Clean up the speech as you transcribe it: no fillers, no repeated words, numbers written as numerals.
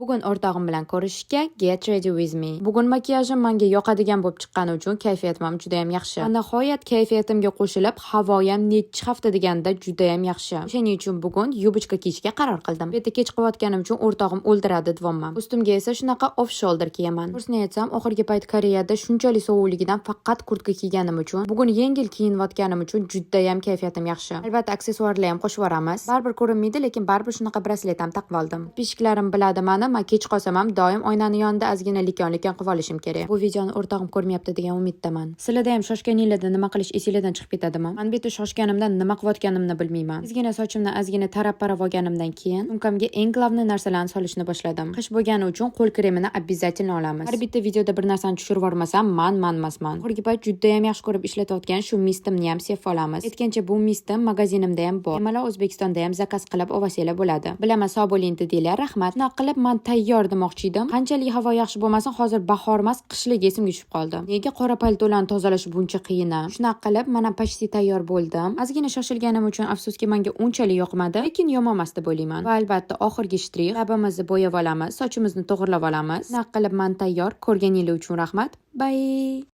Bugun o'rtog'im bilan ko'rishishga get ready with me. Bugun makiyajim menga yoqadigan bo'lib chiqqani uchun kayfiyatim ham juda ham yaxshi. Nihoyat kayfiyatimga qo'shilib, havoyam necha hafta deganda juda ham yaxshi. Shuning uchun bugun yubочка kiyishga qaror qildim. Bu yerda kech qiyotganim uchun o'rtog'im o'ldiradi devomman. Ustimga esa shunaqa off shoulder kiyaman. To'g'risini aytsam, oxirgi payt Koreyada shunchalik sovuqligidan faqat kurtka kiyganim uchun, bugun yengil kiyinayotganim uchun juda ham kayfiyatim yaxshi. Albatta, aksessuarlar ham qo'shib yoramiz. Baribir ko'rinmaydi, lekin baribir shunaqa braslet ham taqib oldim. Pishiklarim biladi meni. Men kech qolsam ham doim oynani yonida ozgina likon-likon qilib olishim kerak. Bu videoni o'rtog'im ko'rmayapti degan umiddaman. Sizlarda ham shoshganinglarda nima qilish esingizdan chiqib ketadimi? Men bu yerda shoshganimdan nima qilayotganimni bilmayman. Ozgina sochimni ozgina tarab-parab olganimdan keyin sumkamga eng glavniy narsalarni solishni boshladim. Qish bo'lgani uchun qo'l kremini обязательно olamiz. Har bitta videoda bir narsani tushirib yormasam, man emasman. Oxirgi payt juda ham yaxshi ko'rib ishlatayotgan shu mistimni ham sevib olamiz. Aytgancha bu mistim magazinimda ham bor. Bemalol O'zbekistonda ham zakaz qilib olsanglar bo'ladi. Bilaman, sog' bo'ling deylar, rahmat. Nima qilib men tayyor demoqchi edim. Qanchalik havo yaxshi bo'lmasin, hozir bahor emas, qishlik esimga tushib qoldi. Nega qora paltolarni tozalash buncha qiyin? Shunaqa qilib, mana почти tayyor bo'ldim. Ozgina shoshilganim uchun afsuski menga unchalik yoqmadi, lekin yomon emas deb o'ylayman. Va albatta oxirgi shtrix, labimizni bo'yab olamiz, sochimizni to'g'irlab olamiz. Shunaqa qilib men tayyor. Ko'rganingiz uchun rahmat. Bye.